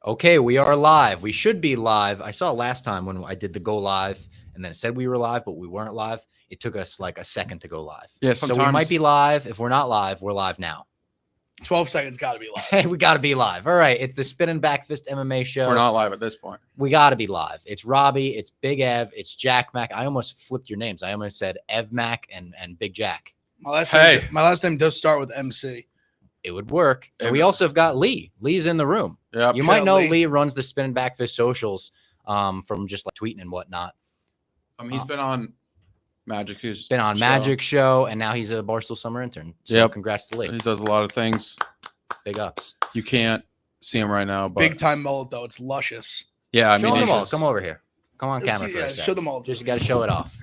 Okay, we are live. We should be live. I saw last time when I did the go live and then it said we were live, but we weren't live. It took us like a second to go live. Yeah, so we might be live. If we're not live, we're live now. 12 seconds got to be live. Hey, we got to be live. All right. It's the Spinnin Backfist MMA show. If we're not live at this point. We got to be live. It's Robbie. It's Big Ev. It's Jack Mac. I almost flipped your names. I almost said Ev Mac and Big Jack. My last name does start with MC. It would work. And we also have got Lee. Lee's in the room. Yep. You might know Lee runs the Spinnin Backfist socials from just like tweeting and whatnot. He's been on Magic's been on Magic show, and now he's a Barstool Summer intern. So congrats to Lee. He does a lot of things. Big ups. You can't see him right now, but big time mullet though. It's luscious. Yeah, I show mean, them all. Come over here. Come on camera for a second. Show them all. Just got to show it off.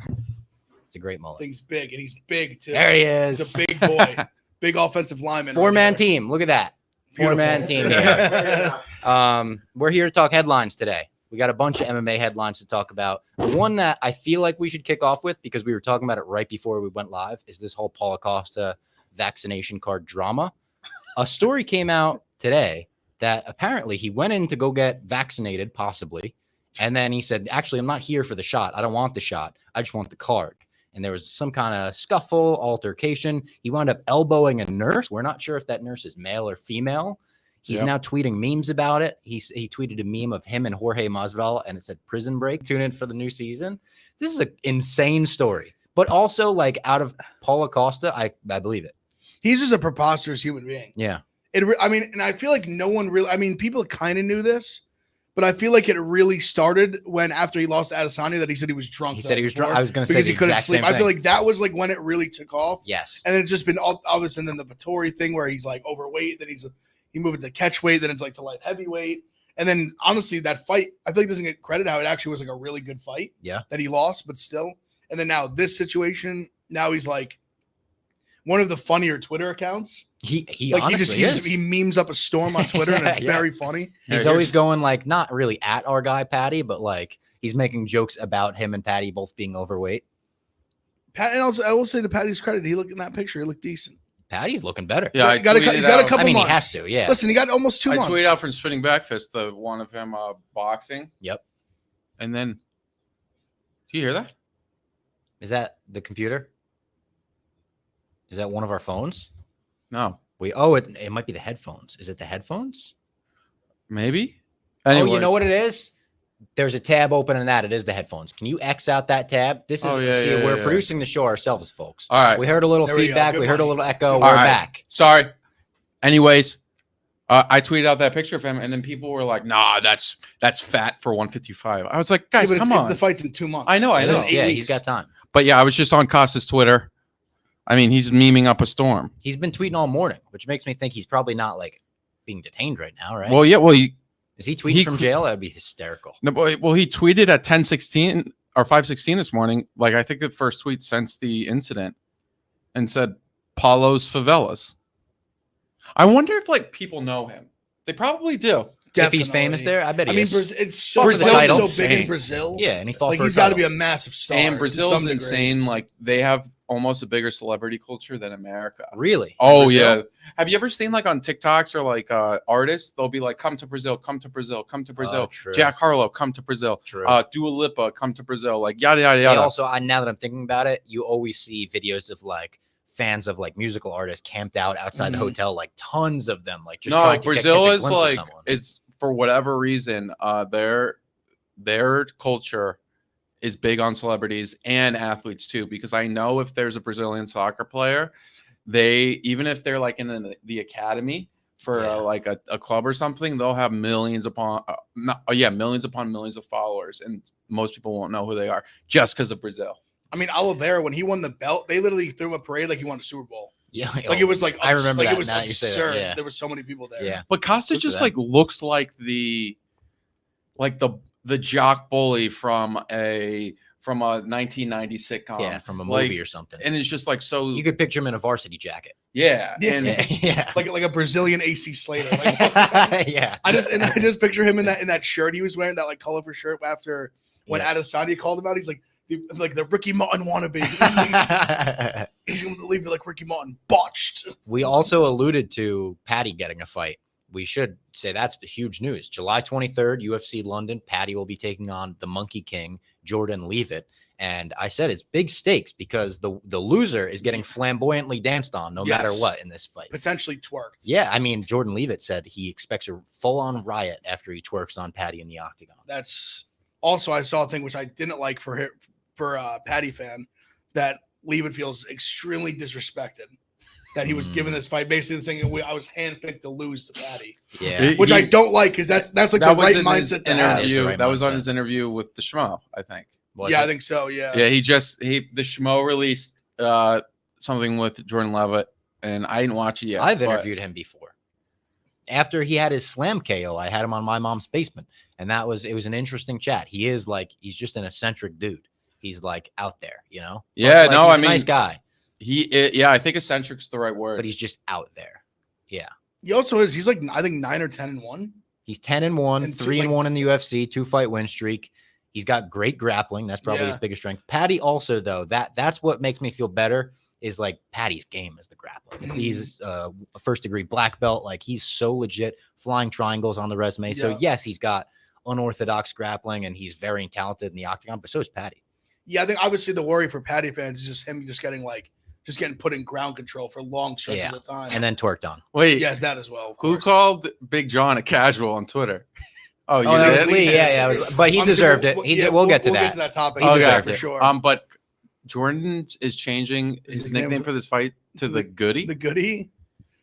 It's a great mullet. Thing's big, and he's big too. There he is. He's a big boy. Big offensive lineman. Four-man team. Look at that. Four-man team here. We're here to talk headlines today. We got a bunch of MMA headlines to talk about. The one that I feel like we should kick off with, because we were talking about it right before we went live, is this whole Paulo Costa vaccination card drama. A story came out today that apparently he went in to go get vaccinated, possibly, and then he said, actually, I'm not here for the shot. I don't want the shot. I just want the card. And there was some kind of scuffle, altercation. He wound up elbowing a nurse. We're not sure if that nurse is male or female. He's now tweeting memes about it. He tweeted a meme of him and Jorge Masvidal, and it said prison break. Tune in for the new season. This is an insane story. But also, like, out of Paulo Costa, I believe it. He's just a preposterous human being. Yeah. And I feel like no one really, people kind of knew this, but I feel like it really started when after he lost to Adesanya that he said he was drunk. He said he was drunk. I was going to say because he couldn't sleep. I feel like that was like when it really took off. Yes. And then it's just been obvious. And then the Vettori thing where he's like overweight, then he moved it to catch weight, then it's like to light heavyweight. And then honestly, that fight, I feel like doesn't get credit how it actually was like a really good fight. Yeah. That he lost, but still. And then now this situation, now he's like one of the funnier Twitter accounts. He memes up a storm on Twitter and it's very funny. He's always going like not really at our guy Paddy, but like he's making jokes about him and Paddy both being overweight. And also, I will say to Paddy's credit, he looked in that picture, he looked decent. Paddy's looking better. Yeah, he's got a couple months. He has to. Yeah. Listen, he got almost 2 months. I tweeted out from Spinning Backfist the one of him boxing. Yep. And then, do you hear that? Is that the computer? Is that one of our phones? No. It might be the headphones. Is it the headphones? Maybe. Anyways. Oh, you know what it is? There's a tab open in that. It is the headphones. Can you X out that tab? This is we're producing the show ourselves, folks. All right. We heard a little feedback. We heard a little echo. We're back. Sorry. Anyways, I tweeted out that picture of him, and then people were like, "Nah, that's fat for 155." I was like, "Guys, come on." The fight's in 2 months. I know. Yeah, he's got time. But yeah, I was just on Costa's Twitter. I mean, he's memeing up a storm. He's been tweeting all morning, which makes me think he's probably not like being detained right now, right? Well, yeah. Well, is he tweeting from jail? That would be hysterical. No, well, he tweeted at 10:16 or 5:16 this morning. Like I think the first tweet since the incident, and said Paulo's favelas. I wonder if like people know him. They probably do. Definitely. If he's famous there, I bet he is. It's so big in Brazil. Yeah, and he fought like for he's got to be a massive star. And Brazil's insane. Like they have almost a bigger celebrity culture than America. Really? Oh yeah. Have you ever seen like on TikToks or like artists? They'll be like, "Come to Brazil, come to Brazil, come to Brazil." True. Jack Harlow, come to Brazil. True. Dua Lipa, come to Brazil. Like yada yada yada. Also, now that I'm thinking about it, you always see videos of like fans of like musical artists camped out outside the hotel, like tons of them, like just trying to Brazil catch a is glimpse like of someone. is for whatever reason their culture is big on celebrities and athletes too, because I know if there's a Brazilian soccer player, they even if they're like in the academy for like a club or something, they'll have millions upon millions upon millions of followers, and most people won't know who they are just because of Brazil. I mean, Oliveira, when he won the belt, they literally threw him a parade like he won a Super Bowl. Yeah, like it was like I remember like that. It was now absurd. Yeah. There were so many people there. Yeah, but Costa just like looks like the jock bully from a 1990 sitcom. Yeah, from a movie or something. And it's just like so. You could picture him in a varsity jacket. Yeah, yeah, like a Brazilian AC Slater. Like, yeah. I just picture him in that shirt he was wearing, that like colorful shirt after when Adesanya called him out. He's like the Ricky Martin wannabe. He's going to leave it like Ricky Martin botched. We also alluded to Paddy getting a fight. we should say that's huge news. July 23rd, UFC London. Paddy will be taking on the Monkey King, Jordan Leavitt. And I said it's big stakes because the loser is getting flamboyantly danced on no matter what in this fight. Potentially twerked. Yeah, I mean, Jordan Leavitt said he expects a full-on riot after he twerks on Paddy in the octagon. That's also, I saw a thing which I didn't like for a Paddy fan, that Leavitt feels extremely disrespected. That he was given this fight, basically saying I was handpicked to lose to Paddy. Yeah, which I don't like because that's like the right mindset to have. That was on his interview with the Schmo, I think. I think so. Yeah. Yeah, the Schmo released something with Jordan Leavitt, and I didn't watch it yet. I've interviewed him before. After he had his slam KO, I had him on My Mom's Basement, and it was an interesting chat. He's just an eccentric dude. He's like out there, you know. Yeah, he's a nice guy. I think eccentric's the right word, but he's just out there. Yeah. He also is. He's like I think 9 or 10-1. He's 10-1, 3-1 in the UFC, 2-fight win streak. He's got great grappling. That's probably his biggest strength. Paddy also, though, that's what makes me feel better is like Paddy's game is the grappling. He's a first-degree black belt. Like he's so legit, flying triangles on the resume. So yes, he's got unorthodox grappling and he's very talented in the octagon, but so is Paddy. Yeah, I think obviously the worry for Paddy fans is just him getting put in ground control for long stretches of time. And then twerked on. Wait. Yes, that as well. Who called Big John a casual on Twitter? Oh, you that did? was Lee. Yeah. But he deserved it. We'll get to that. We'll get to that topic. He deserved for it. Sure. But Jordan is changing his nickname for this fight to the Goody. The Goody?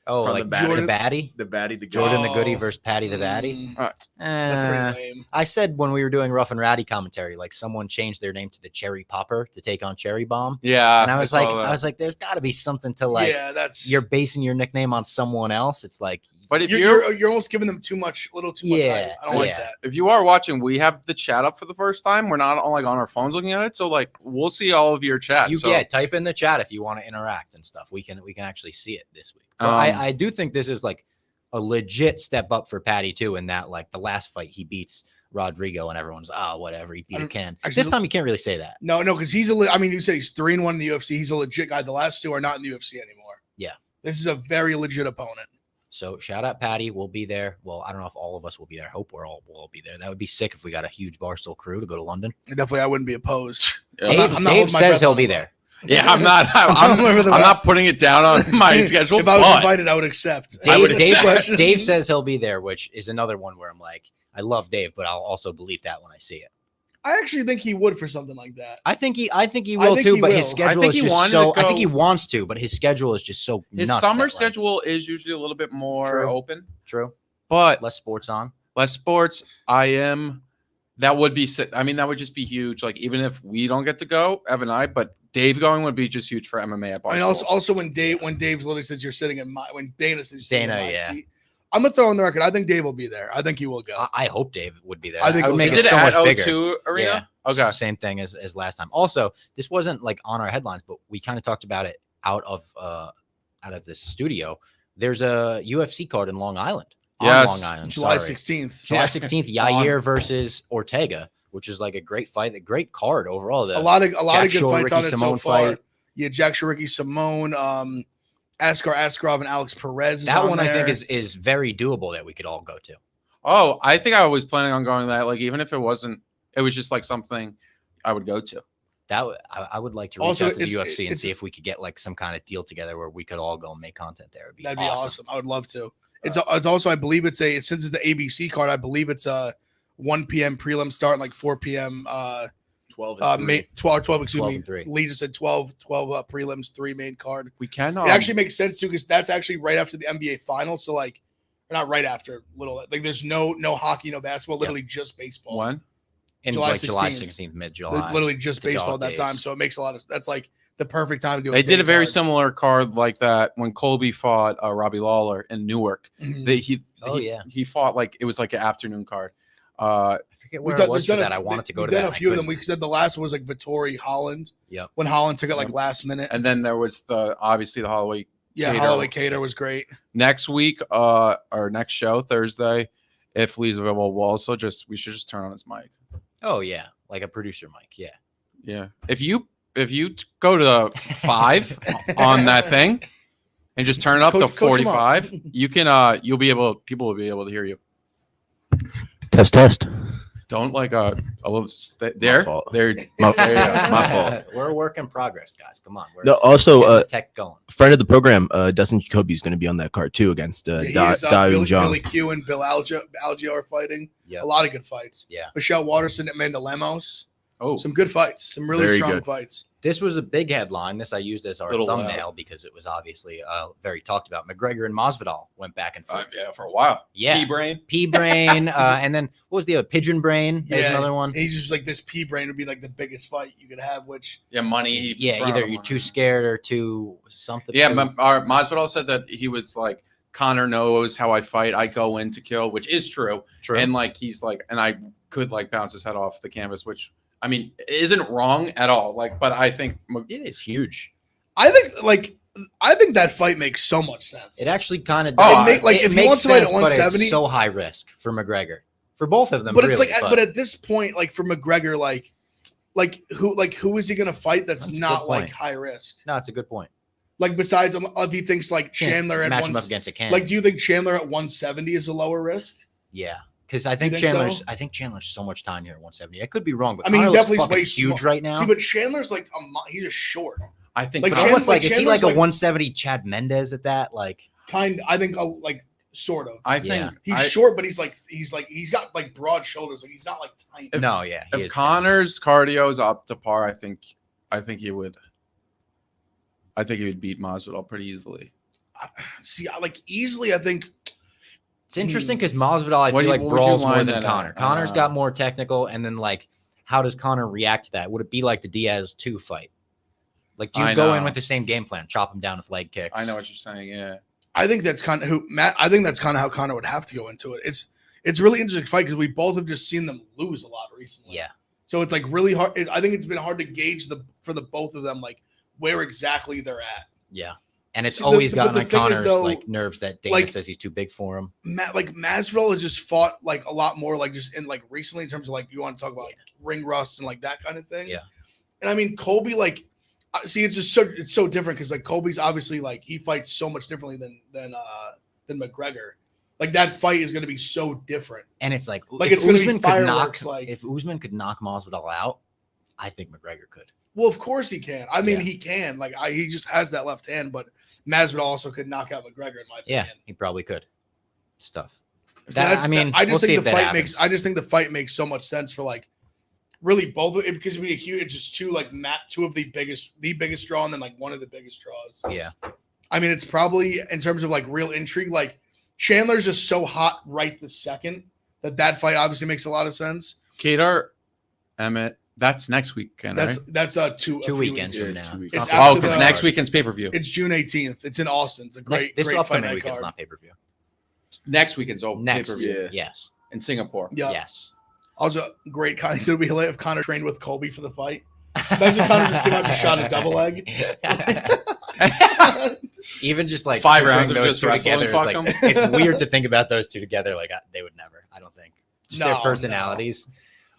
Oh, like the Baddie. The Baddie? The Baddie, the Jordan the Goody versus Paddy the Baddie? That's pretty lame. I said when we were doing Rough and Ratty commentary, like someone changed their name to the Cherry Popper to take on Cherry Bomb. Yeah. And I was like, there's got to be something to like, you're basing your nickname on someone else. It's like, but if you're almost giving them a little too much hype. I don't like that. If you are watching, we have the chat up for the first time. We're not on our phones looking at it, so like we'll see all of your chat. Type in the chat if you want to interact and stuff. We can actually see it this week. But I do think this is like a legit step up for Paddy too. In that like the last fight he beats Rodrigo and everyone's whatever, he beat a Ken. This time you can't really say that. No, because he's you said he's 3-1 in the UFC. He's a legit guy. The last two are not in the UFC anymore. Yeah, this is a very legit opponent. So shout out Paddy. We'll be there. Well, I don't know if all of us will be there. I hope we'll all be there. That would be sick if we got a huge Barstool crew to go to London. Definitely, I wouldn't be opposed. Dave says he'll be there. Yeah, I'm not putting it down on my schedule. If I was invited, I would accept. Dave says he'll be there, which is another one where I'm like, I love Dave, but I'll also believe that when I see it. I actually think he would for something like that. I think he will too, but his schedule is just so. I think he wants to, but his schedule is just so. His summer schedule is usually a little bit more open. True, but less sports on. Less sports. That would be. I mean, that would just be huge. Like even if we don't get to go, Ev and I, but Dave going would be just huge for MMA at Barstool. I mean, also when Dave literally says you're sitting in my when Dana says you're sitting in my seat. I'm gonna throw on the record. I think Dave will be there. I think he will go. I hope Dave would be there. I think I would make it so much bigger. O2 Arena? Yeah. Okay. Same thing as last time. Also, this wasn't like on our headlines, but we kind of talked about it out of this studio. There's a UFC card in Long Island. Yes. On Long Island. July 16th. July 16th. Yair versus Ortega, which is like a great fight, a great card overall. A lot of good fights on it Simone so far. Fight. Yeah, Jack Shore, Ricky Simone, Askar Askarov, and Alex Perez. That one I think is very doable that we could all go to. Oh, I think I was planning on going that. Like even if it wasn't, it was just like something I would go to. I would like to reach out to the UFC and see if we could get like some kind of deal together where we could all go and make content there. That'd be awesome. I would love to. It's also, I believe since it's the ABC card, I believe it's a 1 p.m. prelim start and like 4 p.m. 12 Lee just said 12 prelims, 3 main card. We can. It actually makes sense too because that's actually right after the NBA finals. So like, not right after, there's no hockey, no basketball, literally just baseball. When? In July like 16th. July 16th, mid-July. Literally just baseball at that time. So it makes a lot of. That's like the perfect time to do it. They did a very similar card like that when Colby fought Robbie Lawler in Newark. Mm-hmm. He fought like it was like an afternoon card. I forget where it was for that. I wanted to go to that. A few of them. We said the last one was like Vittori Holland. Yeah. When Holland took it like last minute. And then there was obviously the Holloway. Yeah, Holloway Cater was great. Next week, our next show Thursday, if Lee's available, we should just turn on his mic. Oh yeah, like a producer mic. Yeah. Yeah. If you go to 5 on that thing, and just turn it up to Coach him up. 45, you can people will be able to hear you. Test. Don't like a little there. fault. There you go. My fault. We're a work in progress, guys. Come on. No, also, getting the tech going. friend of the program, Dustin Jacoby is going to be on that card too against Billy Q and Bill Algeo are fighting. Yep. A lot of good fights. Yeah. Michelle Watterson, Amanda Lemos. Oh, Some good fights. Some really Very strong good. fights. This was a big headline. This I used as our Little thumbnail because it was obviously very talked about. McGregor and Masvidal went back and forth. yeah, for a while. Yeah. P-brain. Pea brain, and then what was the other? Pigeon brain? There's Yeah. another one. He's just like this P brain would be like the biggest fight you could have, which Yeah, money. Yeah, either you're too scared or too something. Yeah, Masvidal said that he was like, Connor knows how I fight. I go in to kill, which is true. True. And like he's like, and I could like bounce his head off the canvas, which I mean isn't wrong at all. Like, but I think it is huge. I think that fight makes so much sense. It actually kind of if he wants to fight at 170, it's so high risk for McGregor, for both of them. but it's really, but at this point, like for McGregor, who is he going to fight that's That's a good not like point. high risk? No, it's a good point. Like besides, if he thinks like Chandler at match him one, up against a can. like do you think Chandler at 170 is a lower risk? Yeah, because I think think so? Chandler's so much time here at 170. I could be wrong, but I mean, he Conor looks definitely is fucking way huge small. right now. See, but Chandler's like he's just short. I think Like, but Chandler- Almost like is he Chandler's like a like- 170 Chad Mendez at that? Like I think like sort of. I think Yeah. He's short, but he's got like broad shoulders. Like he's not like tiny. no, yeah. he if is Connor's cardio is up to par, I think he would. I think he would beat Masvidal pretty easily. See, like easily, I think. It's interesting because Masvidal, I What feel would like you brawls more line than that Conor. at? Connor's got more technical, and then like, how does Conor react to that? Would it be like the Diaz 2 fight? Like, do you I go in know. with the same game plan, chop him down with leg kicks? I know what you're saying. Yeah. I think that's kind of I think that's kind of how Conor would have to go into it. It's really interesting fight because we both have just seen them lose a lot recently. Yeah, So it's like really hard. I think it's been hard to gauge for the both of them like where exactly they're at. yeah. And it's See, always but gotten the on thing is, Conor's though, like nerves that Dana like- says he's too big for him. Like Masvidal has just fought like a lot more like just in like recently in terms of like you want to talk about like, ring rust and like that kind of thing. Yeah. And I mean Colby like see it's just so different because like Colby's obviously like he fights so much differently than McGregor. Like that fight is going to be so different. And it's like Like, if it's gonna be Usman could knock, fireworks, like- if Usman could knock Masvidal out, I think McGregor could. Well, of course he can. I mean, Yeah. he can. Like he just has that left hand, but Masvidal also could knock out McGregor in my Yeah, opinion. he probably could. Stuff. So That- I mean, I just we'll see think if the that fight happens. makes. I just think the fight makes so much sense for like really both of it because it'd be a huge. It's just two of the biggest draw, and then like one of the biggest draws. Yeah. I mean, it's probably in terms of like real intrigue. Like Chandler's just so hot right this second that fight obviously makes a lot of sense. Kadar, Emmett. That's next weekend. That's right? two weekends weeks. from now. 2 weeks. It's Not after Oh, because the- next weekend's pay per view. It's June 18th. It's in Austin. It's a great This great fight upcoming night weekend's card. not pay per view. Next weekend's pay Next, per view yes, in Singapore. Yeah. yes. Also, great. So it'd be hilarious if Connor trained with Colby for the fight. Imagine Connor just came out and shot a double leg. Even just like 5 picturing rounds of those just two wrestling, together, fuck is 'em. like, it's weird to think about those two together. Like they would never. I don't think. Just their No, personalities.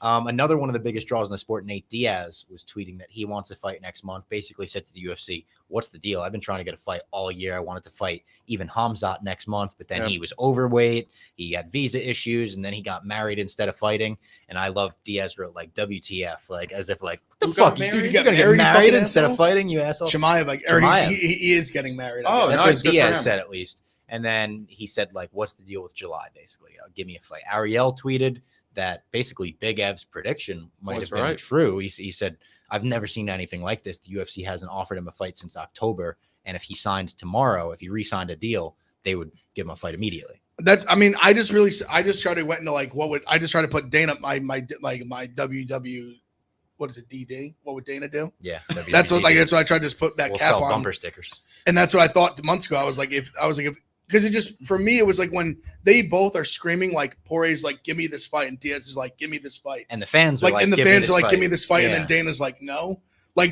Another one of the biggest draws in the sport, Nate Diaz, was tweeting that he wants to fight next month. Basically said to the UFC, "What's the deal? I've been trying to get a fight all year. I wanted to fight even Hamzat next month, but then Yeah. he was overweight. He had visa issues, and then he got married instead of fighting." And I love Diaz wrote like "WTF," like as if like what the Who got fuck, married? dude, You you're got gonna get married, you married fucking instead of asshole? fighting, you asshole. Chimaev, like, or Chimaev. he is getting married. I Oh, guess. That's nice, what good for Diaz him. said at least. And then he said, like, what's the deal with July, basically? Give me a fight. Ariel tweeted that basically Big Ev's prediction might Was have been right. true. He said, I've never seen anything like this. The UFC hasn't offered him a fight since October. And if he signed tomorrow, if he re-signed a deal, they would give him a fight immediately. I mean, I just tried to went into like I just tried to put Dana my WW. What is it? DD? What would Dana do? Yeah. That's what I tried to just put that we'll cap sell on. bumper stickers. And that's what I thought months ago. I was like, because it just for me, it was like when they both are screaming like Poirier's like, give me this fight, and Diaz is like, give me this fight. And the fans are Like, like, and the "Give me fans this are like, fight." give me this fight, and Yeah. then Dana's like, no.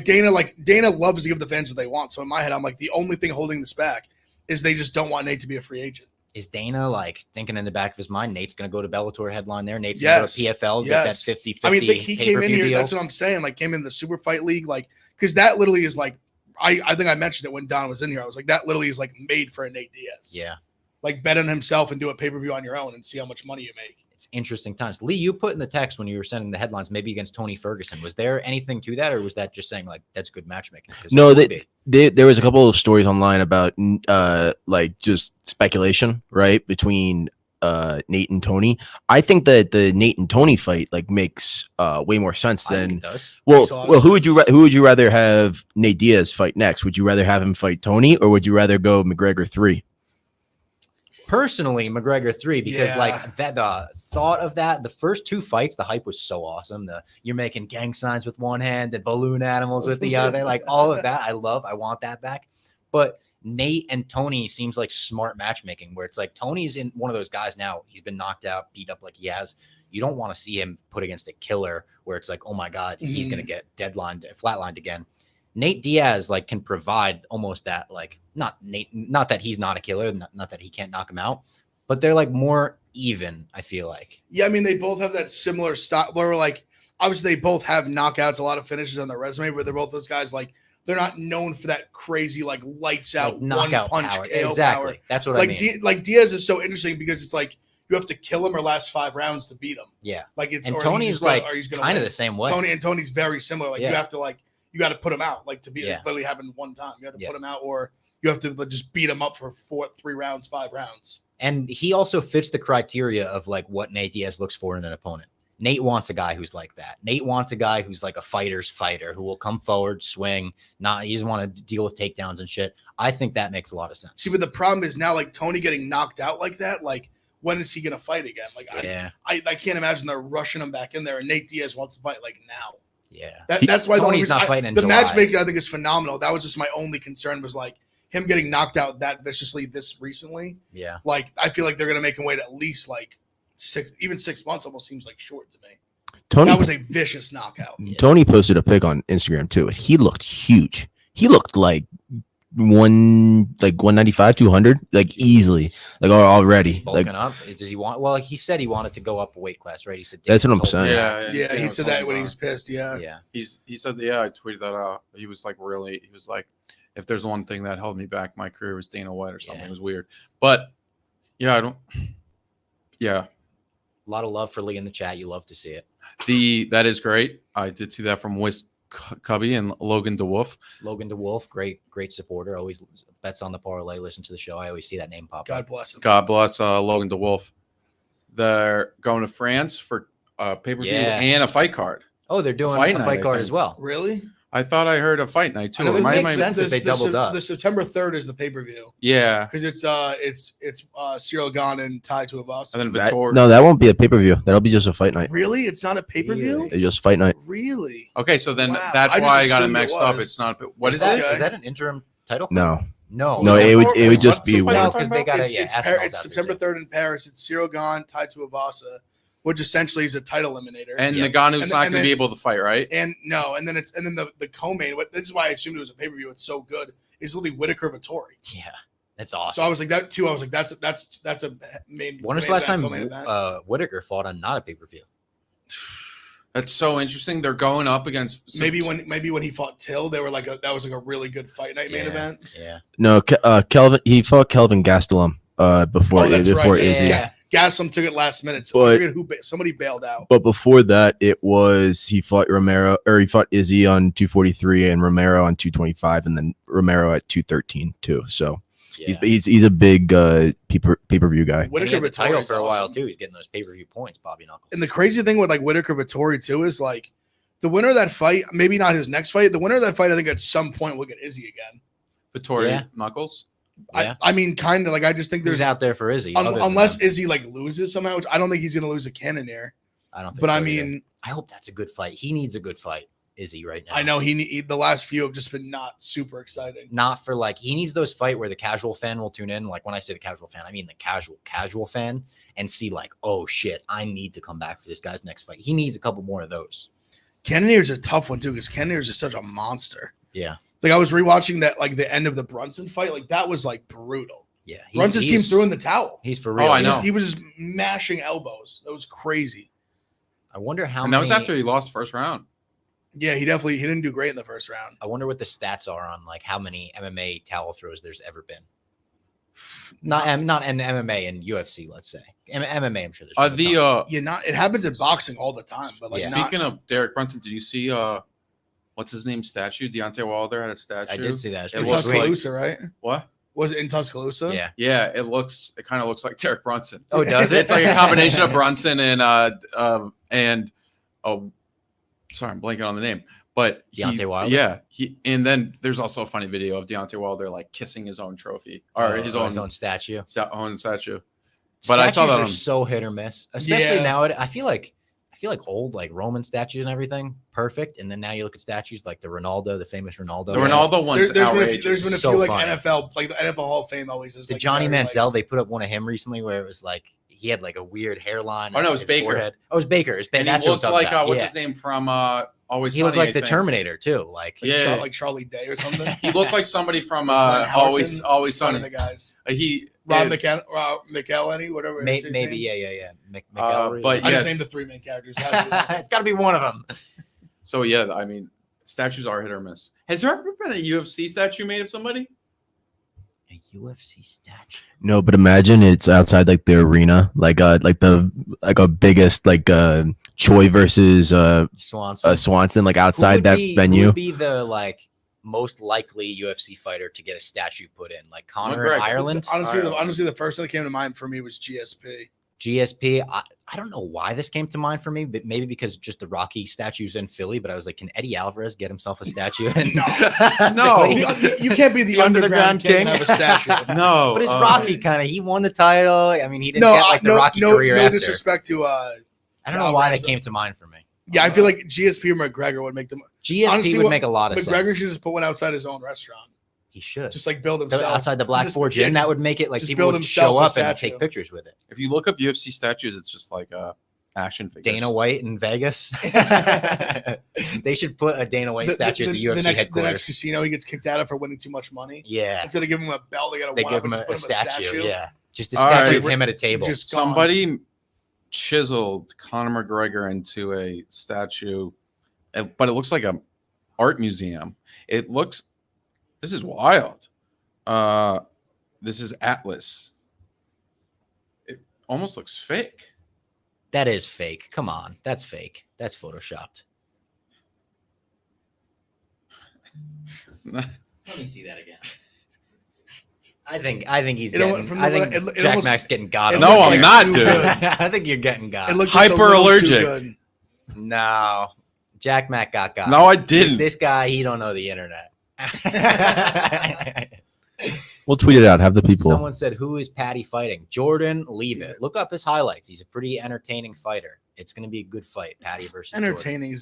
Dana loves to give the fans what they want. So in my head, I'm like, the only thing holding this back is they just don't want Nate to be a free agent. Is Dana like thinking in the back of his mind, Nate's going to go to Bellator headline there? Nate's going to go to PFL, get that 50-50 I mean, he came in pay-per-view here. deal? That's what I'm saying. Like, came in the super fight league, like, because that literally is like I think I mentioned it when Don was in here. I was like, that literally is like made for a Nate Diaz. Yeah. Like bet on himself and do a pay-per-view on your own and see how much money you make. It's interesting times. Lee, you put in the text when you were sending the headlines, maybe against Tony Ferguson. Was there anything to that, or was that just saying like that's good matchmaking? No, there was a couple of stories online about like just speculation, right, between Nate and Tony. I think that the Nate and Tony fight like makes way more sense than well who would you rather have Nate Diaz fight next? Would you rather have him fight Tony, or would you rather go McGregor 3? Personally, McGregor 3, because like that the thought of that, the first 2 fights, the hype was so awesome. You're making gang signs with one hand and balloon animals with the other, like all of that. I want that back. But Nate and Tony seems like smart matchmaking, where it's like Tony's in one of those guys now. He's been knocked out, beat up like he has. You don't want to see him put against a killer where it's like, oh my God, he's gonna get flatlined again. Nate Diaz like can provide almost that, like not that he's not a killer, not that he can't knock him out, but they're like more even, I feel like. Yeah, I mean they both have that similar style where like obviously they both have knockouts, a lot of finishes on their resume, but they're both those guys like they're not known for that crazy like lights out like knockout one punch power. KO Exactly. power. That's what like I mean. like Diaz is so interesting because it's like you have to kill him or last 5 rounds to beat him. Yeah. Like it's and Tony's like kind of the same way. Tony's very similar. Like you have to like you got to put him out, like to be literally having one time. You have to put him out, or you have to just beat him up for 3 rounds, 5 rounds. And he also fits the criteria of like what Nate Diaz looks for in an opponent. Nate wants a guy who's like that. Nate wants a guy who's like a fighter's fighter who will come forward, swing. He doesn't want to deal with takedowns and shit. I think that makes a lot of sense. See, but the problem is now, like Tony getting knocked out like that. Like, when is he gonna fight again? Like, I can't imagine they're rushing him back in there. And Nate Diaz wants to fight like now. Yeah, that's why Tony's not fighting in the July. matchmaking I think is phenomenal. That was just my only concern was like him getting knocked out that viciously this recently. Yeah, like I feel like they're gonna make him wait at least like 6 months. Almost seems like short to me. That was a vicious knockout. Tony posted a pic on Instagram too. He looked huge. He looked like 195, 200, like easily, like already. Bulking like up. Does he want? Well, he said he wanted to go up a weight class, right? He said that's what I'm saying. Yeah. He said that when he was pissed. Yeah. He said, I tweeted that out. He was like, if there's one thing that held me back my career was Dana White or something. It was weird, but a lot of love for Lee in the chat. You love to see it. That is great. I did see that from Wiz Cubby and Logan DeWolf. Logan DeWolf, great supporter. Always bets on the parlay. Listen to the show. I always see that name pop up. God bless him. God bless Logan DeWolf. They're going to France for pay-per-view and a fight card. Oh, they're doing a fight card as well. Really? I thought I heard a fight night too. It makes sense if they doubled up. The September 3rd is the pay-per-view. Yeah, because it's Cyril Gane and Ty Tuivasa. And then Vittori. No, that won't be a pay-per-view. That'll be just a fight night. Really? It's not a pay-per-view? It's just fight night. Really? Okay, so then that's why I got it mixed up. It's not. What is it? Is that an interim title? No. No, it would just be one because they got it's September 3rd in Paris. It's Cyril Gane, Ty Tuivasa, which essentially is a title eliminator. And Ngannou's not going to be able to fight, right? And then the co-main. This is why I assumed it was a pay-per-view. It's so good. Is literally Whitaker Vittori. Yeah, that's awesome. So I was like that too. I was like that's a main. When was the last time Whitaker fought on not a pay-per-view? That's so interesting. They're going up against maybe when he fought Till, they were like that was like a really good fight night main event. Yeah. No, Kelvin. He fought Kelvin Gastelum before Izzy. Yeah. Gastelum took it last minute, so I forget somebody bailed out. But before that, he fought Romero, or he fought Izzy on 243 and Romero on 225, and then Romero at 213 too. So he's a big pay-per-view guy. Whitaker Vittori title for a while too. He's getting those pay-per-view points, Bobby Knuckles. And the crazy thing with like Whitaker Vittori too is like the winner of that fight, maybe not his next fight. The winner of that fight, I think at some point will get Izzy again. Vittori Knuckles. Yeah. I mean, kind of like I just think there's out there for Izzy, unless Izzy like loses somehow, which I don't think he's gonna lose a Cannonier. I don't think. But so I mean, I hope that's a good fight. He needs a good fight, Izzy, right now. I know the last few have just been not super exciting. Not for like he needs those fight where the casual fan will tune in. Like when I say the casual fan, I mean the casual fan, and see like, oh shit, I need to come back for this guy's next fight. He needs a couple more of those. Cannonier's a tough one too because Cannonier's just such a monster. Yeah. Like I was rewatching that, like the end of the Brunson fight, like that was like brutal. Yeah, Brunson's team threw in the towel. He's for real. Oh, I know. He was just mashing elbows. That was crazy. I wonder how. And that was after he lost the first round. Yeah, he didn't do great in the first round. I wonder what the stats are on like how many MMA towel throws there's ever been. Not in MMA and UFC, let's say. MMA, I'm sure there's. It happens in boxing all the time. But like, speaking of Derek Brunson, did you see what's his name statue? Deontay Wilder had a statue. I did see that. In Tuscaloosa, right? What? Was it in Tuscaloosa? Yeah. Yeah, it kind of looks like Derek Brunson. Oh, does it? It's like a combination of Brunson and sorry, I'm blanking on the name. But Deontay Wilder. Yeah. And then there's also a funny video of Deontay Wilder like kissing his own trophy or his own statue. But I saw that on so hit or miss, especially now. I feel like old like Roman statues and everything perfect, and then now you look at statues like the famous Ronaldo. The Ronaldo one's there's been a few like funny. NFL, like the NFL Hall of Fame always is. The like Johnny Manziel, they put up one of him recently where it was like he had like a weird hairline. Oh no, it was Baker. Forehead. Oh, it was Baker. And he looked like what's his name from Always He Sunny, looked like the Terminator too, like Charlie Day or something. He looked like somebody from Always Sunny. The guys. Rob McElhenney, whatever. Maybe, yeah. McElhenney. But I just named the 3 main characters. It's got to be one of them. So yeah, I mean, statues are hit or miss. Has there ever been a UFC statue made of somebody? A UFC statue? No, but imagine it's outside like the arena, like a biggest like Choi versus Swanson, like outside that venue. Who would be the like most likely UFC fighter to get a statue put in? Like Conor in Ireland? Honestly, the first one that came to mind for me was GSP. I don't know why this came to mind for me, but maybe because just the Rocky statues in Philly. But I was like, can Eddie Alvarez get himself a statue? No, you can't be the underground king and have a statue. No, but it's Rocky kind of. He won the title. I mean, he didn't get like the Rocky career. No disrespect to. I don't know why that came to mind for me. Yeah, I feel like GSP or McGregor would make them. GSP would make a lot of sense. McGregor should just put one outside his own restaurant. He should just like build himself outside the Black Forge Inn. That would make it like people would show up and take pictures with it. If you look up UFC statues, it's just like action figures. Dana White in Vegas. They should put a Dana White statue at the UFC headquarters. The next casino he gets kicked out of for winning too much money. Yeah. Instead of giving him a belt, they got to give him a statue. Yeah. Just discuss him at a table. Somebody chiseled Conor McGregor into a statue, but it looks like an art museum. This is wild. This is Atlas. It almost looks fake. That is fake. Come on. That's fake. That's photoshopped. Let me see that again. I think he's getting. Jack Mack's getting got him. No, I'm not, dude. I think you're getting got him. It looks hyper allergic. No, Jack Mack got. No, I didn't. This guy, he don't know the internet. We'll tweet it out. Have the people. Someone said, "Who is Paddy fighting?" Jordan, leave it. Look up his highlights. He's a pretty entertaining fighter. It's going to be a good fight. Paddy versus entertaining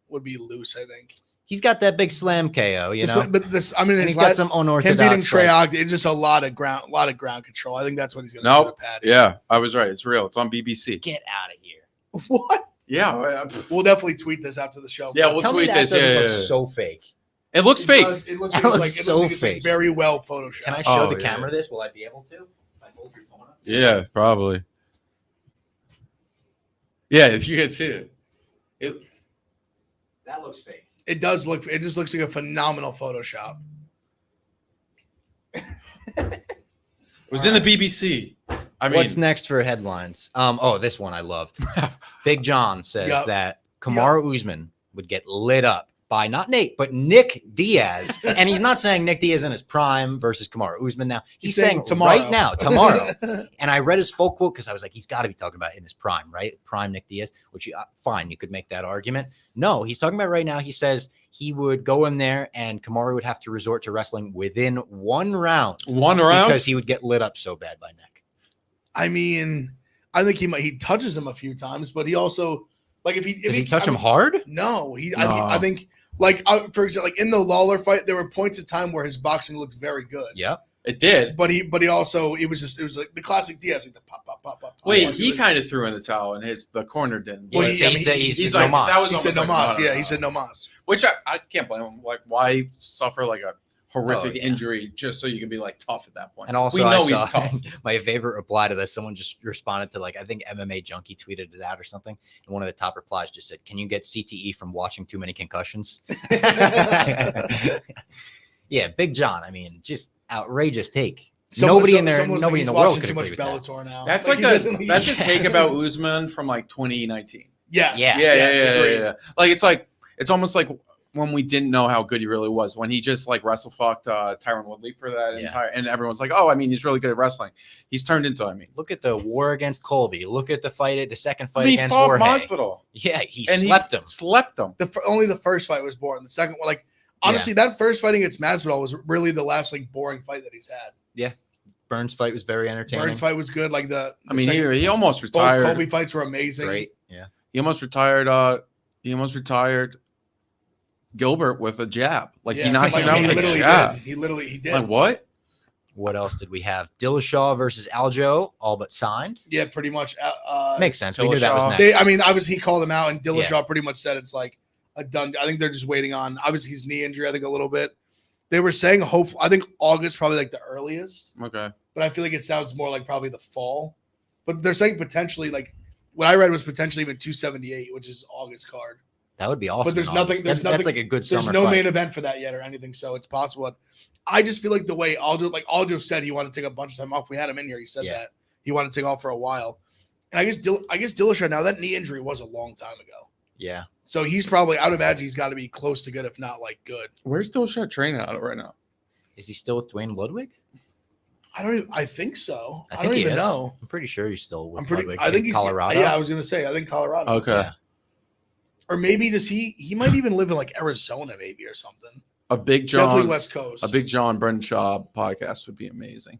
would be loose, I think. He's got that big slam KO, you know. But this, I mean, he's got some unorthodox. Him beating Trey Ogden, it's just a lot of ground control. I think that's what he's going to do to Paddy. Yeah, I was right. It's real. It's on BBC. Get out of here. What? Yeah, we'll definitely tweet this after the show. Yeah, we'll tweet this. Yeah, so fake. It looks fake. It looks like it's like very well photoshopped. Can I show the camera this? Will I be able to? If I hold your phone up? Yeah, probably. Yeah, you can see it. That looks fake. It does look. It just looks like a phenomenal Photoshop. It was in the BBC. I mean, what's next for headlines? This one I loved. Big John says that Kamaru Usman would get lit up by not Nate, but Nick Diaz. And he's not saying Nick Diaz in his prime versus Kamaru Usman now. He's saying tomorrow. Right now, tomorrow. And I read his full quote because I was like, he's got to be talking about in his prime, right? Prime Nick Diaz, which fine, you could make that argument. No, he's talking about right now. He says he would go in there and Kamaru would have to resort to wrestling within 1 round. 1 round? Because he would get lit up so bad by Nick. I mean, I think he touches him a few times, but he also like if he touch him hard? No, I think like for example, like in the Lawler fight, there were points of time where his boxing looked very good. Yeah, it did. But he also it was like the classic Diaz, like the pop. Wait, he kind of threw in the towel and the corner didn't. Well, he said no mas. He said no mas. Yeah, he said no mas. Which I can't blame him. Like, why suffer like a horrific injury just so you can be like tough at that point. And also, we know he's tough. My favorite reply to this, someone just responded to like, I think MMA Junkie tweeted it out or something. And one of the top replies just said, "Can you get CTE from watching too many concussions?" Yeah, Big John. I mean, just outrageous take. Nobody in the world could too much agree with Bellator now. That's like that's a take about Usman from like 2019. Yes. Yeah. Like it's almost like when we didn't know how good he really was, when he just like wrestle fucked Tyron Woodley for that entire, and everyone's like, oh, I mean, he's really good at wrestling. He's turned into, look at the war against Colby. Look at the second fight he against fought Jorge. Masvidal. Yeah, he slept him. Only the first fight was boring. The second one, like honestly, that first fight against Masvidal was really the last like boring fight that he's had. Yeah. Burns fight was very entertaining. Burns fight was good. Like he almost retired. Both Colby fights were amazing. Great. Yeah. He almost retired. Gilbert with a jab. Like he knocked him out with a jab. He did. Like what? What else did we have? Dillashaw versus Aljo, all but signed. Yeah, pretty much. Makes sense. We knew that was next. Obviously he called him out, and Dillashaw pretty much said it's like a done. I think they're just waiting on obviously his knee injury. I think a little bit. They were saying I think August probably like the earliest. Okay. But I feel like it sounds more like probably the fall. But they're saying potentially like what I read was potentially even 278, which is August card. That would be awesome. But there's nothing. That's like a good summer. There's no main event for that yet or anything, so it's possible. I just feel like the way Aljo said he wanted to take a bunch of time off. We had him in here. He said that he wanted to take off for a while, and I guess Dillashaw now that knee injury was a long time ago. Yeah. So he's probably. I would imagine he's got to be close to good, if not like good. Where's Dillashaw training out of right now? Is he still with Dwayne Ludwig? I think so. I think don't he even is. know. I'm pretty sure he's still with Ludwig. I think he's Colorado. Yeah, I was gonna say. I think Colorado. Okay. Yeah. Or maybe he might even live in like Arizona, maybe or something. A Big John, definitely West Coast. A Big John Brendan Shaw podcast would be amazing.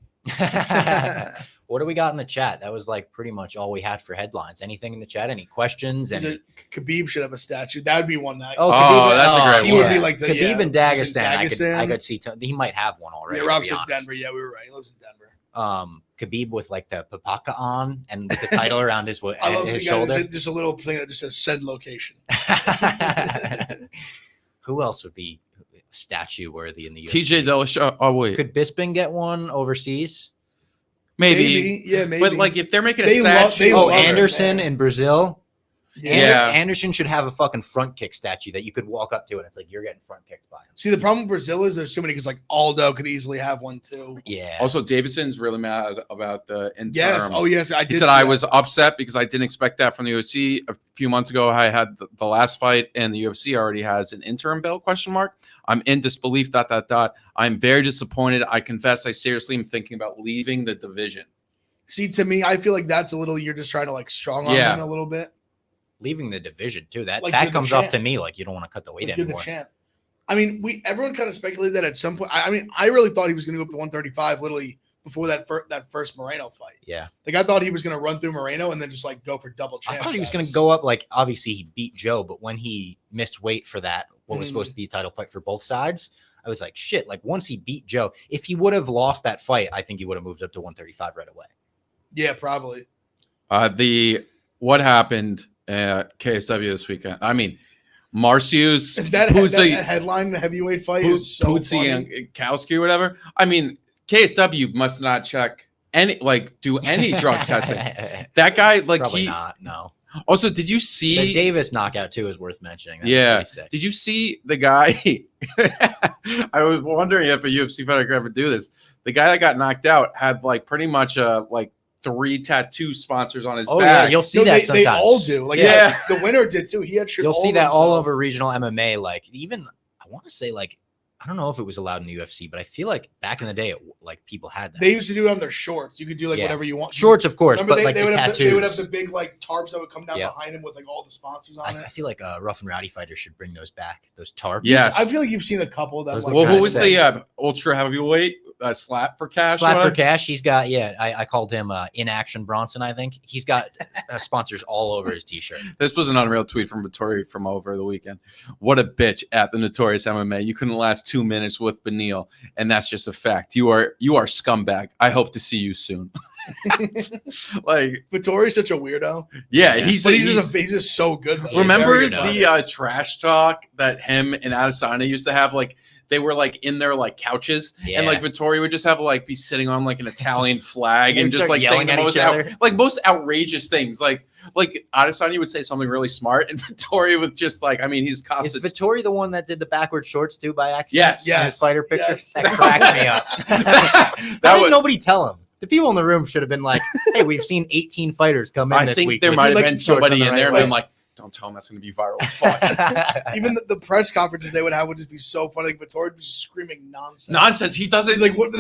What do we got in the chat? That was like pretty much all we had for headlines. Anything in the chat? Any questions? Khabib should have a statue. That would be one that. Khabib, that's a great one. He would be like the Khabib in Dagestan. I could see. He might have one already. Yeah, Rob's in Denver. Yeah, we were right. He lives in Denver. Khabib with like the papaka on and with the title around his shoulder. Just a little thing that just says send location. Who else would be statue worthy in the UFC? TJ Dillashaw. Oh wait, could Bisping get one overseas? Maybe. Yeah, maybe. But like if they're making a statue, Anderson in Brazil. Yeah, Anderson should have a fucking front kick statue that you could walk up to, and it's like you're getting front kicked by him. See, the problem with Brazil is there's too many because like Aldo could easily have one too. Yeah. Also, Davidson's really mad about the interim. Yes. Oh yes, I did. He said I was upset because I didn't expect that from the UFC. A few months ago, I had the last fight, and the UFC already has an interim belt ? I'm in disbelief. ... I'm very disappointed. I confess, I seriously am thinking about leaving the division. See, to me, I feel like that's a little. You're just trying to like strong arm him a little bit. Leaving the division too. That comes off to me like you don't want to cut the weight anymore. The champ. I mean, everyone kind of speculated that at some point. I mean, I really thought he was going to go up to 135 literally before that first Moreno fight. Yeah. Like I thought he was going to run through Moreno and then just like go for double champ. I thought he was going to go up like obviously he beat Joe, but when he missed weight for that, what was supposed to be a title fight for both sides, I was like, shit. Like once he beat Joe, if he would have lost that fight, I think he would have moved up to 135 right away. Yeah, probably. What happened at KSW this weekend? I mean, Marcius, that headline, the heavyweight fight is so funny. And Kowski or whatever. I mean, KSW must not check do any drug testing. That guy, probably not. No. Also, did you see the Davis knockout too? Is worth mentioning. Did you see the guy? I was wondering if a UFC fighter could ever do this. The guy that got knocked out had pretty much 3 tattoo sponsors on his back. Yeah, you'll see that sometimes. They all do. The winner did too. He had shit. You'll see that all over regional MMA. Even I want to say I don't know if it was allowed in the UFC, but I feel like back in the day, people had that. They used to do it on their shorts. You could do whatever you want. Shorts, of course, but they the tattoos. They would have the big tarps that would come down behind him with all the sponsors on it. I feel like Rough and Rowdy fighters should bring those back. Those tarps. Yes, I feel like you've seen a couple that. Well, who was the ultra heavyweight? Slap for Cash. Slap for Cash. He's got I called him In Action Bronson. I think he's got sponsors all over his t-shirt. This was an unreal tweet from Vittori from over the weekend. What a bitch at the Notorious MMA. You couldn't last 2 minutes with Benil, and that's just a fact. You are scumbag. I hope to see you soon. Vittori's such a weirdo. Yeah, he's just so good. Remember the trash talk that him and Adesanya used to have? they were like in their like couches, and like Yeah. Vittori would just have like be sitting on like an Italian flag And and just start like saying yelling the at most each other. most outrageous things. Like Adesanya would say something really smart, and Vittori would just like, I mean, he's Is costed. Vittori the one that did the backward shorts too by accident? Yes. In his fighter picture. Yes. That cracked me up. that How did was. nobody tell him? The people in the room should have been like, "Hey, we've seen 18 fighters come in I this think week." there with might have like been shorts on somebody the in there right been way." like, "Don't tell him that's going to be viral as fuck." Even the press conferences they would have would just be so funny. Like Vittori was just screaming nonsense. Nonsense. He doesn't Like what?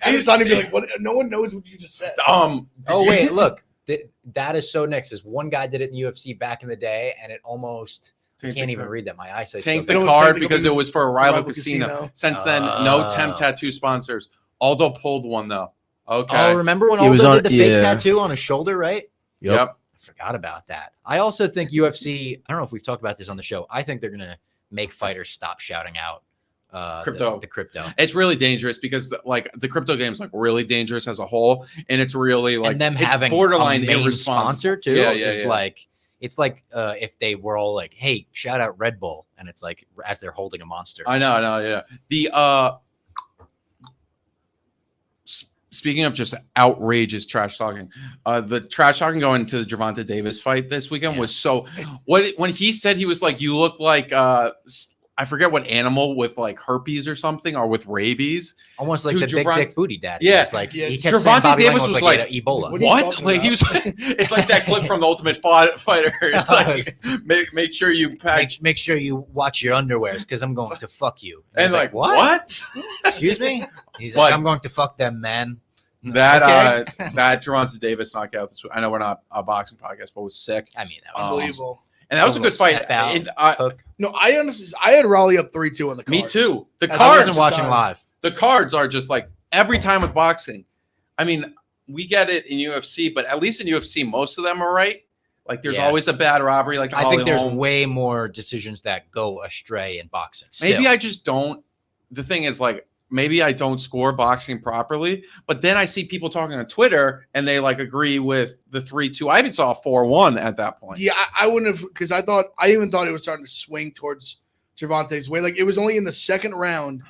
Adesanya would be like, "What? No one knows what you just said." Did Oh you- wait, look, that is so next. Is one guy did it in the UFC back in the day, and it almost I can't even read that. My eyesight. Tank They the don't card say- because it was for a rival rival casino. casino. Since then, no Oh. temp tattoo sponsors. Aldo pulled one though. Okay. Oh, remember when It was Aldo on- did the fake yeah. tattoo on his shoulder, right? Yep. I forgot about that. I also think UFC. I don't know if we've talked about this on the show. I think they're gonna make fighters stop shouting out Crypto. The crypto. It's really dangerous because like the crypto game is like really dangerous as a whole, and it's really like And them it's having borderline a main irresponsible. sponsor too. Yeah, yeah, is yeah. like it's like if they were all like, "Hey, shout out Red Bull," and it's like as they're holding a monster. I know, yeah. The speaking of just outrageous trash talking, the trash talking going to the Gervonta Davis fight this weekend Yeah. was so. When he said he was like, you look like I forget what animal with like herpes or something, or with rabies. Almost like Dude, the big Gervonta- dick booty daddy. Yeah. It's like Yeah, he kept saying Gervonta Bobby Davis Lamb was looked like, like Ebola. What are you What? talking Like he was. It's like that clip from the Ultimate Fighter. It's like make sure you pack. Make sure you watch your underwears because I'm going to fuck you. And he's like what? Excuse me? He's But- like, I'm going to fuck them, man. That Okay. that Gervonta Davis knockout this week. I know we're not a boxing podcast, but was sick. I mean, that was Unbelievable. And that was a good fight. Step out, And, hook. No, I honestly, I had Raleigh up 3-2 on the cards. me too. The I I cards, wasn't watching Sorry. live. the cards are just like every time with boxing. I mean, we get it in UFC, but at least in UFC, most of them are right. Like there's Yeah. always a bad robbery. Like the I Holly think there's Holm. way more decisions that go astray in boxing. Maybe still. I just don't. The thing is, like, maybe I don't score boxing properly, but then I see people talking on Twitter and they like agree with the 3-2. I even saw a 4-1 at that point. Yeah, I wouldn't have, because I even thought it was starting to swing towards Gervonta's way. Like it was only in the second round,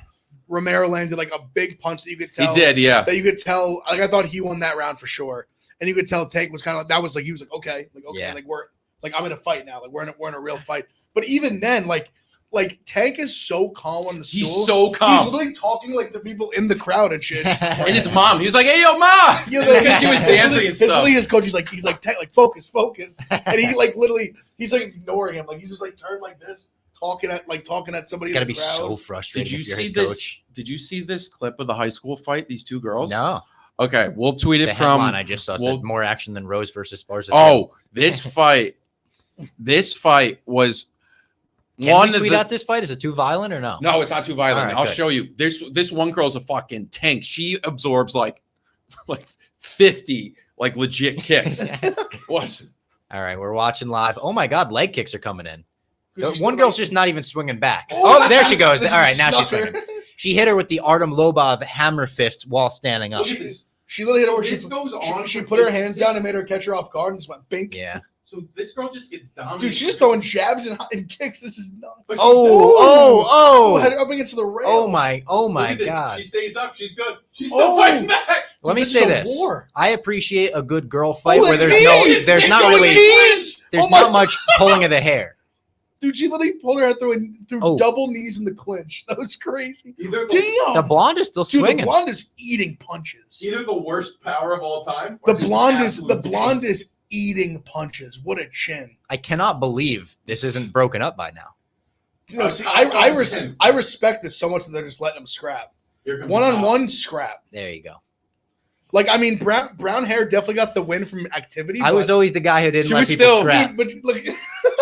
Romero landed like a big punch that you could tell. He did, yeah. That you could tell. Like I thought he won that round for sure, and you could tell Tank was kind of like that. Was like he was like okay, Yeah. like we're like I'm in a fight now. Like we're in a real fight. But even then, like Tank is so calm on the stool. He's so He's calm. literally talking like to people in the crowd and shit. And his mom, he was like, "Hey, yo, ma!" Yeah, like, Because she was dancing and stuff. His coach, he's like Tank, like focus, and he like literally, he's like ignoring him, like he's just like turned like this, talking at somebody. It's got to in be the crowd. so Did frustrating you if you're see his this? coach. Did you see this clip of the high school fight? These two girls. No. Okay, we'll tweet The it from. headline I just saw we'll- said more action than Rose versus Sparza. Oh, this fight. This fight was Can one we of tweet the. out this fight? Is it too violent or no? No, it's not too violent. All right, I'll good. show you. This one girl's a fucking tank. She absorbs like 50 like legit kicks. What? All right, we're watching live. Oh my God, leg kicks are coming in. Because she's One still, girl's like- just not even swinging back. Oh, there she goes. All right, now she's snuck her. swinging. She hit her with the Artem Lobov hammer fist while standing up. Look at this. She literally hit her where This goes on she for put her hands 56. down and made her catch her off guard and just went bink. Yeah. So this girl just gets dominated. Dude, she's just throwing jabs and kicks. This is nuts. But Oh, head Oh, up against the rail. oh my Look at this. God. She stays up. She's good. She's still Oh. fighting back. Let me This say is a this. war. I appreciate a good girl fight Oh, where the there's knee! not Oh, really, knees! there's Oh my not much pulling of the hair. Dude, she literally pulled her head through Oh. double knees in the clinch. That was crazy. Either Damn. The blonde is still Dude, swinging. the blonde is eating punches. either the worst power of all time. or The just blonde absolute is eating punches. What a chin. I cannot believe this isn't broken up by now. You know, see, Kyle I comes in. respect this so much that they're just letting them scrap. Here comes One-on-one scrap. There you go. Like, I mean, brown hair definitely got the win from activity. I was always the guy who didn't She let was people still- scrap. Dude, but look,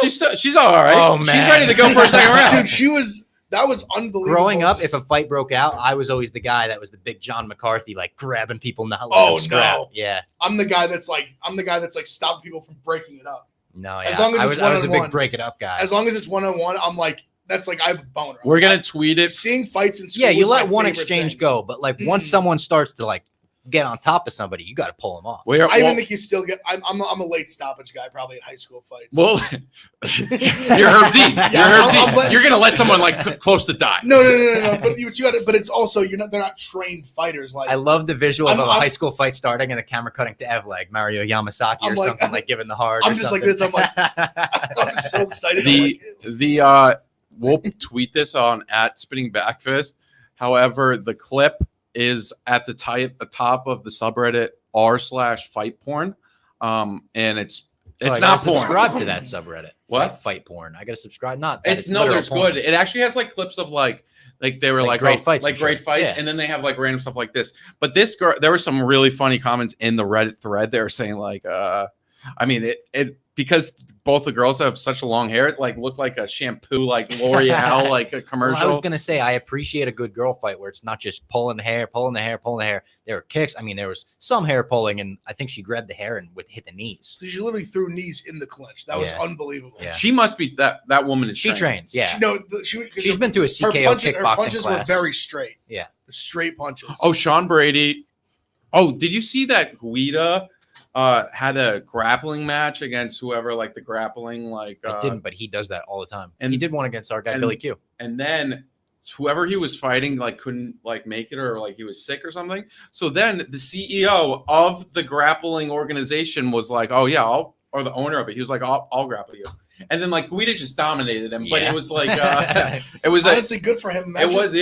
She's all right. Oh, She's man. ready to go for a second round. dude, that was unbelievable. Growing up, if a fight broke out, I was always the guy that was the big John McCarthy, like grabbing people, not letting Oh, them scrap. no. Yeah. I'm the guy that's like stopping people from breaking it up. No, As yeah. long as I it's was a big one-on-one. break it up guy. As long as it's one-on-one, I'm like, that's like I have a boner. We're gonna tweet it. Seeing fights in school. Yeah, you is my let one favorite exchange thing. go, but like once someone starts to like get on top of somebody, you got to pull them off. I even think you still get. I'm a late stoppage guy, probably at high school fights. Well, you're Herb Dean. You're gonna let someone like close to die. No. But but it's also they're not trained fighters. Like I love the visual of a high school fight starting and the camera cutting to Ev like Mario Yamasaki or something like giving the hard. I'm just something. Like this. I'm like I'm so excited. We'll tweet this on @Spinning Backfist. However, the clip is at the top of the subreddit r/fight porn, and it's not porn. Subscribe to that subreddit. What fight porn? I gotta subscribe. Not that it's no, there's porn. Good. It actually has like clips of like they were like great fights, yeah. And then they have like random stuff like this. But this girl, there were some really funny comments in the Reddit thread. They were saying like, I mean it because both the girls have such long hair, it like looked like a shampoo, like L'Oreal, like a commercial. Well, I was gonna say I appreciate a good girl fight where it's not just pulling the hair. There were kicks. I mean, there was some hair pulling, and I think she grabbed the hair and hit the knees. She literally threw knees in the clinch. That was unbelievable. Yeah. She must be that woman is. She trains. Yeah. She's been to a CKO kickboxing her punches class. Were very straight. Yeah. Straight punches. Oh, Sean Brady. Oh, did you see that Guida had a grappling match against whoever, like the grappling, like I didn't, but he does that all the time. And he did one against our guy Billy Q. And then whoever he was fighting like couldn't like make it, or like he was sick or something. So then the CEO of the grappling organization was like, "Oh yeah, or the owner of it." He was like, "I'll grapple you." And then like Guida just dominated him, but it was like it was honestly good for him. Imagine, it was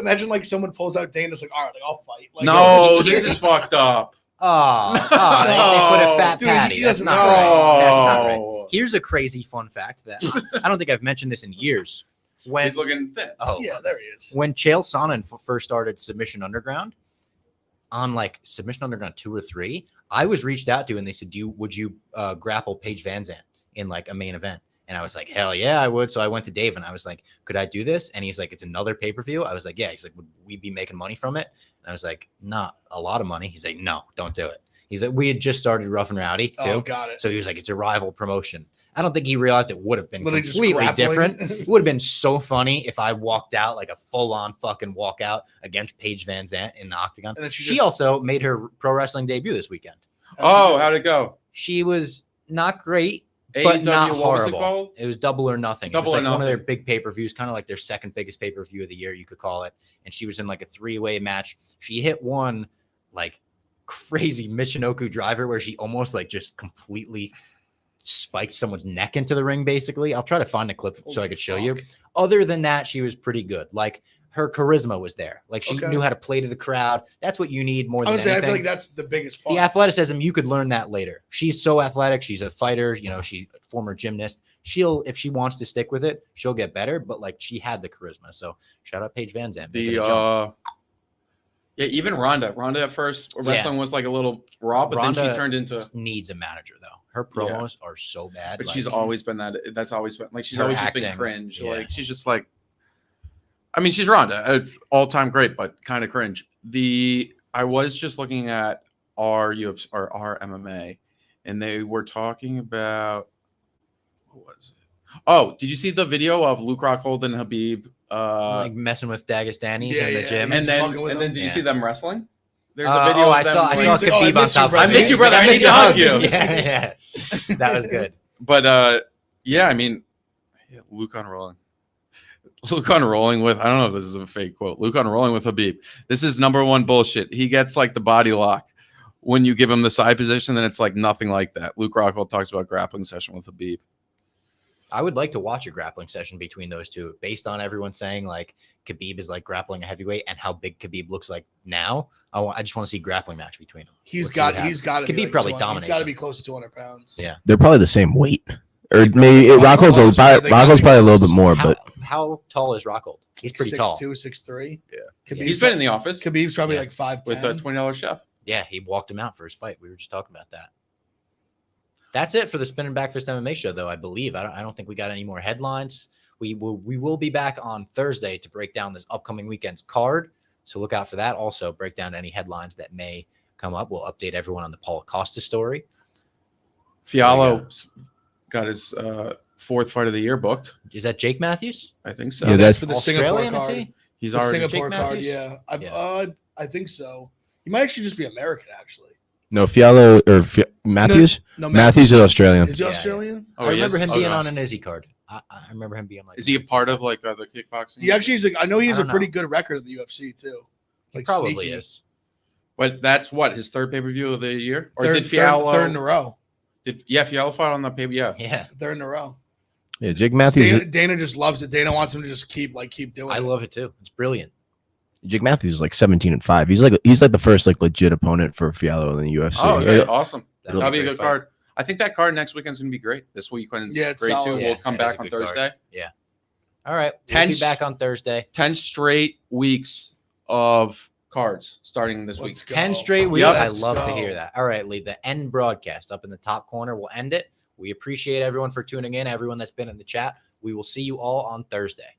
Imagine like someone pulls out Dana's like, "All right, like, I'll fight." Like, no, this is fucked up. Oh, they put a fat Paddy. That's not right. That's not right. Here's a crazy fun fact that I don't think I've mentioned this in years. When he's looking thin. Oh, yeah, there he is. When Chael Sonnen first started Submission Underground, on like Submission Underground 2 or 3, I was reached out to and they said, would you grapple Paige Van Zandt in like a main event? And I was like, hell yeah, I would. So I went to Dave and I was like, could I do this? And he's like, it's another pay-per-view. I was like, yeah. He's like, would we be making money from it? And I was like, not a lot of money. He's like, no, don't do it. He's like, we had just started Rough and Rowdy too. Oh, got it. So he was like, it's a rival promotion. I don't think he realized it would have been completely different. It would have been so funny if I walked out like a full-on fucking walkout against Paige Van Zandt in the octagon. And then she also made her pro wrestling debut this weekend. Oh, how'd it go? She was not great. But not horrible. It was Double or Nothing. Double it was or like Nothing. One of their big pay-per-views, kind of like their second biggest pay-per-view of the year, you could call it. And she was in like a 3-way match. She hit one like crazy Michinoku driver where she almost like just completely spiked someone's neck into the ring, basically. I'll try to find a clip so I could show you. Other than that, she was pretty good. Like her charisma was there. Like she knew how to play to the crowd. That's what you need more than anything. I feel like that's the biggest part. The athleticism, you could learn that later. She's so athletic. She's a fighter. You know, she's a former gymnast. If she wants to stick with it, she'll get better. But like she had the charisma. So shout out Paige Van Zandt. Yeah, even Ronda at first wrestling was like a little raw, but Ronda then she turned into needs a manager though. Her promos are so bad. But she's always been that. That's always been like she's always just been cringe. Yeah. Like she's just like. I mean, she's Ronda, all-time great, but kind of cringe. I was just looking at our UFC or our MMA, and they were talking about what was it? Oh, did you see the video of Luke Rockhold and Habib like messing with Dagestanis in the gym? And then did you see them wrestling? There's a video. I saw Khabib on top. I miss you, brother. I need to hug you. Yeah, that was good. But yeah, I mean, Luke on rolling with, I don't know if this is a fake quote. Luke on rolling with Habib. This is number one bullshit. He gets like the body lock when you give him the side position, then it's like nothing like that. Luke Rockhold talks about grappling session with Habib. I would like to watch a grappling session between those two based on everyone saying like Khabib is like grappling a heavyweight and how big Khabib looks like now. I just want to see a grappling match between them. He's got to Khabib be like probably dominates. He's got to be close to 200 pounds. Yeah. They're probably the same weight. Or maybe Rockhold's probably a little bit more, but how tall is Rockhold? He's pretty tall. 6'2", 6'3". Yeah. He's been in the office. Khabib's probably like 5'10". With a $20 chef. Yeah, he walked him out for his fight. We were just talking about that. That's it for the Spinnin' Backfist MMA show, though, I believe. I don't think we got any more headlines. We will be back on Thursday to break down this upcoming weekend's card. So look out for that. Also, break down any headlines that may come up. We'll update everyone on the Paul Acosta story. Fiallo got his fourth fight of the year booked. Is that Jake Matthews? I think so. Yeah, that's for the Australian, Singapore card. He's the already Singapore Jake card. Matthews? Yeah, I think so. He might actually just be American, actually. No, Fiallo or Matthews. No, Matthews is Australian. Is he Yeah, Australian? Oh, I he remember is? him Oh, being gosh. on an Izzy card. I remember him being like. Is he a part of like the kickboxing? He actually is. I know he has I a don't pretty know. good record in the UFC too. He probably sneaky. is. But that's what his third pay per view of the year, or Third, did Fiallo? third in a row. Fiallo fought on the pay? Yeah. Yeah, Third in a row. Yeah, Jake Matthews. Dana just loves it. Dana wants him to just keep doing I it. love it too. It's brilliant. Jake Matthews is like 17-5. He's like the first like legit opponent for Fiallo in the UFC. Oh, okay. Awesome. That'll That'll be a great good fight. card. I think that card next weekend's gonna be great. This weekend's Yeah, it's great solid. too. Yeah, We'll come that is back a on good card. Thursday. All right, we'll 10 be back on Thursday. 10 straight weeks of cards starting this Let's week. go. 10 straight weeks. Yep. I Let's love to go. hear that. All right, Lee, the end broadcast up in the top corner. We'll end it. We appreciate everyone for tuning in, everyone that's been in the chat. We will see you all on Thursday.